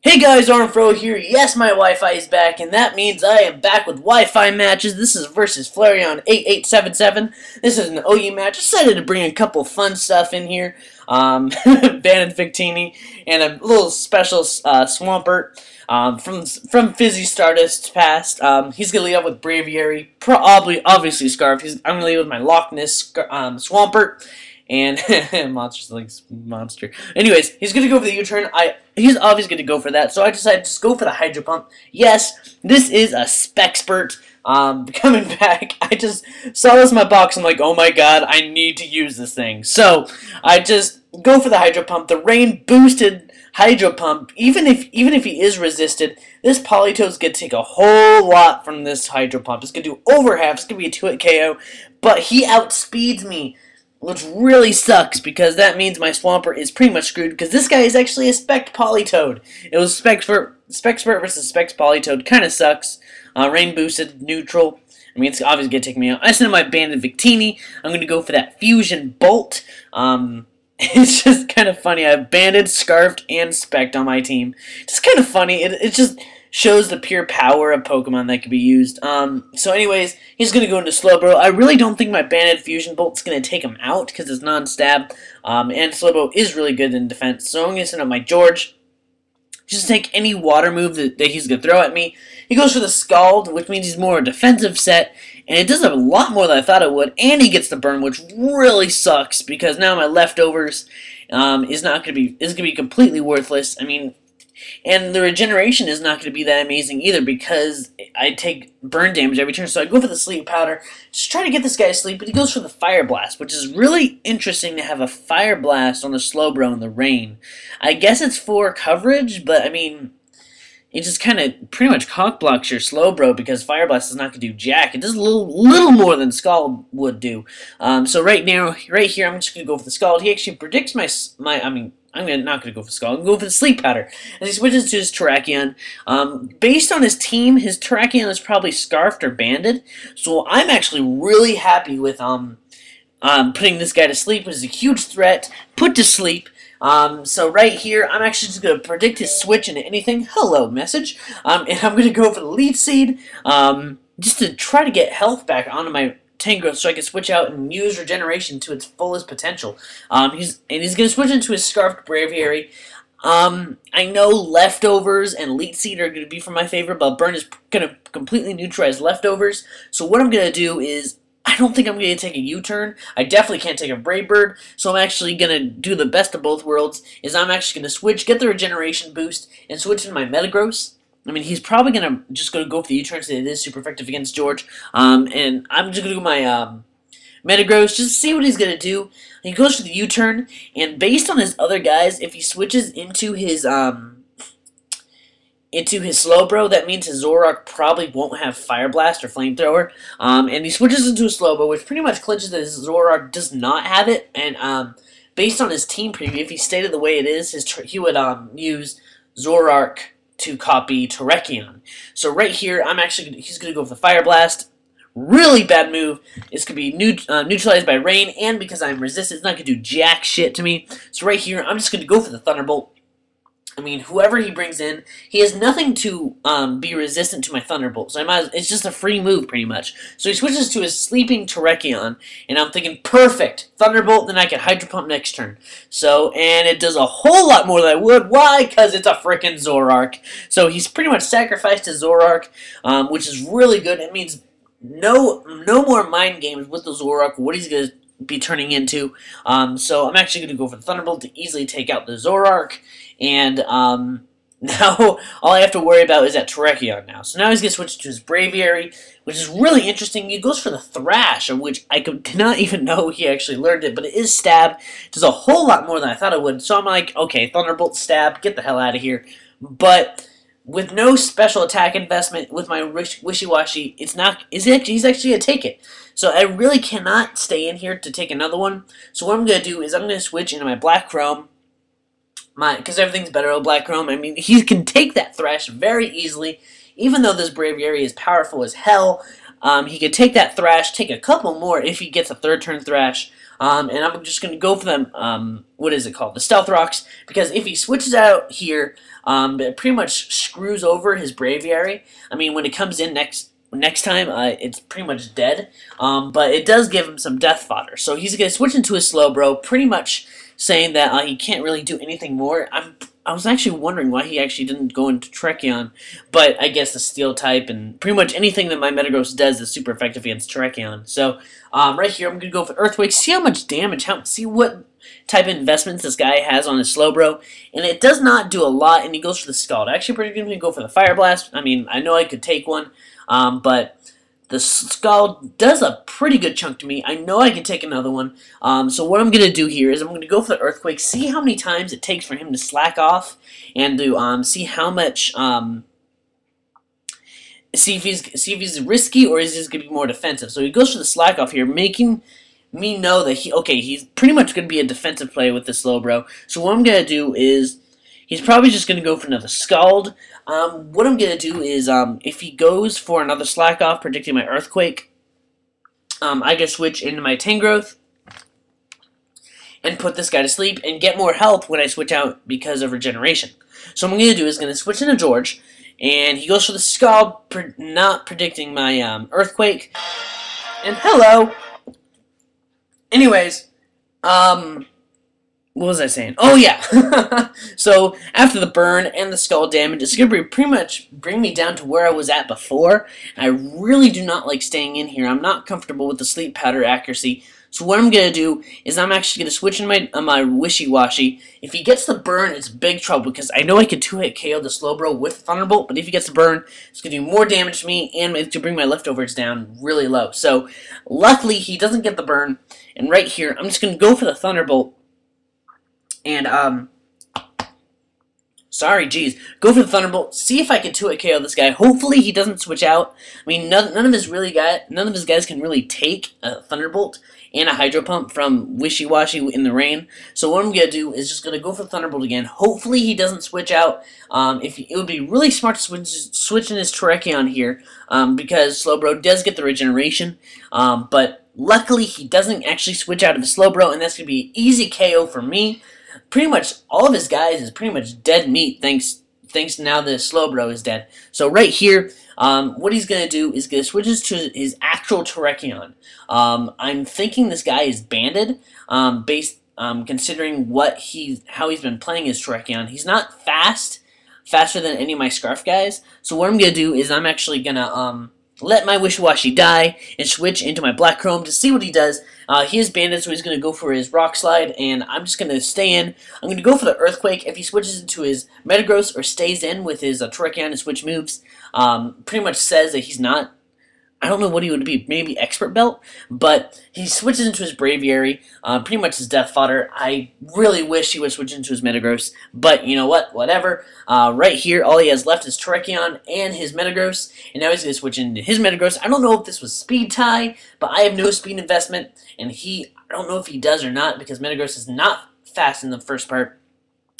Hey guys, Armedfro here. Yes, my Wi-Fi is back, and that means I am back with Wi-Fi matches. This is versus Flareon8877. This is an OU match. Decided to bring a couple fun stuff in here. Banded Victini and a little special Swampert from Fizzy Stardust past. He's gonna lead up with Braviary, obviously Scarf. I'm gonna lead with my Loch Ness Swampert. And monsters like monster. Anyways, he's gonna go for the U-turn. He's obviously gonna go for that, so I decided to just go for the Hydro Pump. Yes, this is a Spexpert. Coming back, I just saw this in my box. I'm like, oh my god, I need to use this thing. So I just go for the Hydro Pump. The rain boosted Hydro Pump. Even if he is resisted, this Politoed's gonna take a whole lot from this Hydro Pump. It's gonna do over half. It's gonna be a 2-hit KO, but he outspeeds me, which really sucks, because that means my Swampert is pretty much screwed, because this guy is actually a Spec Politoed. It was Spexpert versus Specs Politoed. Kind of sucks. Rain boosted, neutral. I mean, it's obviously going to take me out. I sent in my Banded Victini. I'm going to go for that Fusion Bolt. It's just kind of funny. I have Banded, Scarfed, and Spec'd on my team. Just kind of funny. It just shows the pure power of Pokemon that can be used. So anyways, he's going to go into Slowbro. I really don't think my Banded Fusion Bolt's going to take him out, because it's non-stab. And Slowbro is really good in defense. So I'm going to send out my George. Just take any water move that he's going to throw at me. He goes for the Scald, which means he's more a defensive set. And it does a lot more than I thought it would. And he gets the burn, which really sucks, because now my leftovers is going to be completely worthless. I mean, and the regeneration is not going to be that amazing either, because I take burn damage every turn. So I go for the Sleep Powder, just try to get this guy to sleep, but he goes for the Fire Blast, which is really interesting to have a Fire Blast on the Slowbro in the rain. I guess it's for coverage, but I mean, it just kind of pretty much cock blocks your Slowbro, because Fire Blast is not going to do jack. It does a little more than Scald would do. So right here, I'm just going to go for the Scald. He actually predicts I'm not going to go for Scald. I'm going to go for the Sleep Powder. And he switches to his Terrakion. Based on his team, his Terrakion is probably Scarfed or Banded. So I'm actually really happy with putting this guy to sleep, which is a huge threat. Put to sleep. So right here, I'm actually just going to predict his switch into anything. Hello, message. And I'm going to go for the Leaf Seed, just to try to get health back onto my Tangrowth, so I can switch out and use regeneration to its fullest potential. He's going to switch into his Scarfed Braviary. I know Leftovers and Leech Seed are going to be for my favorite, but Burn is going to completely neutralize Leftovers. So what I'm going to do is, I don't think I'm going to take a U-turn. I definitely can't take a Brave Bird, so I'm actually going to do the best of both worlds, is I'm actually going to switch, get the regeneration boost, and switch into my Metagross. I mean, he's probably going to just go for the U-turn, so it is super effective against George. And I'm just going to do my Metagross, just to see what he's going to do. He goes for the U-turn, and based on his other guys, if he switches into his Slowbro, that means his Zoroark probably won't have Fire Blast or Flamethrower. And he switches into a Slowbro, which pretty much clinches that his Zoroark does not have it. And based on his team preview, if he stayed the way it is, he would use Zoroark to copy Terrakion. So right here, he's going to go for the Fire Blast. Really bad move. It's going to be neutralized by Rain, and because I'm resistant, it's not going to do jack shit to me. So right here, I'm just going to go for the Thunderbolt. I mean, whoever he brings in, he has nothing to be resistant to my Thunderbolt. So it's just a free move, pretty much. So he switches to his Sleeping Terrakion, and I'm thinking, perfect, Thunderbolt, then I can Hydro Pump next turn. So, and it does a whole lot more than I would. Why? Because it's a freaking Zoroark. So he's pretty much sacrificed his Zoroark, which is really good. It means no more mind games with the Zoroark, what he's going to be turning into. So I'm actually going to go for the Thunderbolt to easily take out the Zoroark. And now all I have to worry about is that Terrakion now. So now he's going to switch to his Braviary, which is really interesting. He goes for the Thrash, of which I did not even know he actually learned it, but it is Stab. It does a whole lot more than I thought it would. So I'm like, okay, Thunderbolt, Stab, get the hell out of here. But with no special attack investment with my Wishy-Washy, he's actually going to take it. So I really cannot stay in here to take another one. So what I'm going to do is I'm going to switch into my Black Chrome, because everything's better with Black Chrome. I mean, he can take that Thrash very easily, even though this Braviary is powerful as hell. He could take that Thrash, take a couple more if he gets a third turn Thrash. and I'm just going to go for them, what is it called? The Stealth Rocks, because if he switches out here, it pretty much screws over his Braviary. I mean, when it comes in next time, it's pretty much dead, but it does give him some death fodder. So he's going to switch into his Slowbro, pretty much saying that he can't really do anything more. I was actually wondering why he actually didn't go into Terrakion, but I guess the Steel type and pretty much anything that my Metagross does is super effective against Terrakion. So right here, I'm going to go for Earthquake, see how much damage, see what type of investments this guy has on his Slowbro, and it does not do a lot, and he goes for the Scald. I actually predicted him to go for the Fire Blast. I mean, I know I could take one, but the Scald does a pretty good chunk to me. I know I can take another one. So what I'm going to do here is I'm going to go for the Earthquake, see how many times it takes for him to slack off, and to see how much, see if he's risky or is he going to be more defensive. So he goes for the slack off here, making me know that he's pretty much going to be a defensive play with this Slowbro. So what I'm going to do is he's probably just going to go for another Scald. What I'm going to do is, if he goes for another Slack Off, predicting my Earthquake, I can switch into my Tangrowth and put this guy to sleep and get more health when I switch out because of regeneration. So what I'm going to do is going to switch into George, and he goes for the Scald, not predicting my Earthquake. And hello! Anyways, what was I saying? Oh, yeah. So, after the burn and the Skull damage, it's going to pretty much bring me down to where I was at before. I really do not like staying in here. I'm not comfortable with the Sleep Powder accuracy. So what I'm going to do is I'm actually going to switch in my Wishy-Washy. If he gets the burn, it's big trouble, because I know I could 2-hit KO the Slowbro with Thunderbolt, but if he gets the burn, it's going to do more damage to me, and it's going to bring my leftovers down really low. So, luckily, he doesn't get the burn, and right here, I'm just going to go for the Thunderbolt. And, sorry, geez. Go for the Thunderbolt. See if I can 2-hit KO this guy. Hopefully he doesn't switch out. I mean, none of his guys can really take a Thunderbolt and a Hydro Pump from Wishy-Washy in the rain. So what I'm going to do is just going to go for the Thunderbolt again. Hopefully he doesn't switch out. It would be really smart to switch in his Terrakion here, because Slowbro does get the regeneration. But luckily he doesn't actually switch out of his Slowbro, and that's going to be an easy KO for me. Pretty much all of his guys is pretty much dead meat, thanks to now the Slowbro is dead. So right here, what he's going to do is going to switch to his actual Terrakion. I'm thinking this guy is banded, considering how he's been playing his Terrakion. He's not faster than any of my Scarf guys. So what I'm going to do is I'm actually going to let my Wishy-Washy die and switch into my Black Chrome to see what he does. He is banded, so he's going to go for his Rock Slide, and I'm just going to stay in. I'm going to go for the Earthquake. If he switches into his Metagross or stays in with his Terrakion and switch moves, pretty much says that he's not, I don't know what he would be, maybe Expert Belt, but he switches into his Braviary, pretty much his Death Fodder. I really wish he would switch into his Metagross, but you know what, whatever. Right here, all he has left is Terrakion and his Metagross, and now he's going to switch into his Metagross. I don't know if this was Speed Tie, but I have no speed investment, and I don't know if he does or not, because Metagross is not fast in the first part,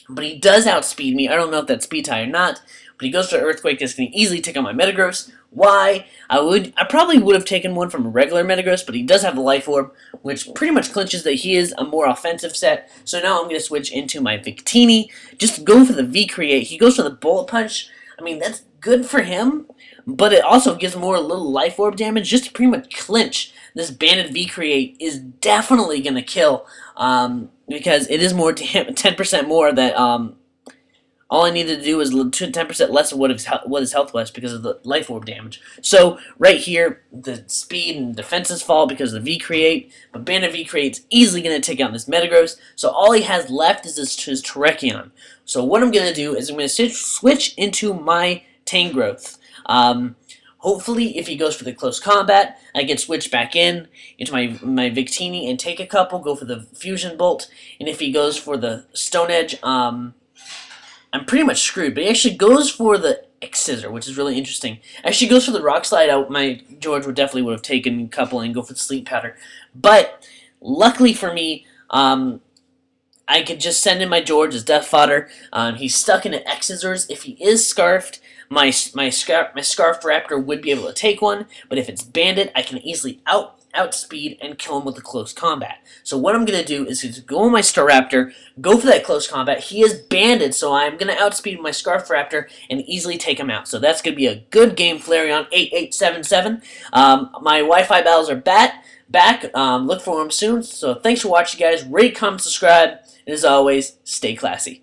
but he does outspeed me. I don't know if that's Speed Tie or not, but he goes for Earthquake. That's going to easily take on my Metagross. Why? I probably would have taken one from a regular Metagross, but he does have the Life Orb, which pretty much clinches that he is a more offensive set. So now I'm going to switch into my Victini. Just go for the V-Create. He goes for the Bullet Punch. I mean, that's good for him, but it also gives more little Life Orb damage just to pretty much clinch. This banded V-Create is definitely going to kill, because it is more 10% more that, all I needed to do was 10% less of what his health was because of the Life Orb damage. So, right here, the speed and defenses fall because of the V-Create, but Banded V-Create's easily going to take out this Metagross, so all he has left is his Terrakion. So what I'm going to do is I'm going to switch into my Tangrowth. Hopefully, if he goes for the close combat, I can switch back into my Victini and take a couple, go for the Fusion Bolt, and if he goes for the Stone Edge, I'm pretty much screwed, but he actually goes for the X-Scissor, which is really interesting. Actually goes for the Rock Slide. My George would have taken a couple and go for the Sleep Powder. But, luckily for me, I could just send in my George as Death Fodder. He's stuck in an X-Scissors. If he is Scarfed, my Scarfed Raptor would be able to take one, but if it's Bandit, I can easily outspeed, and kill him with a close combat. So what I'm going to do is just go on my Staraptor, go for that close combat. He is banded, so I'm going to outspeed my Scarfraptor and easily take him out. So that's going to be a good game, Flareon8877. My Wi-Fi battles are back. Look for them soon. So thanks for watching, guys. Rate, comment, subscribe, and as always, stay classy.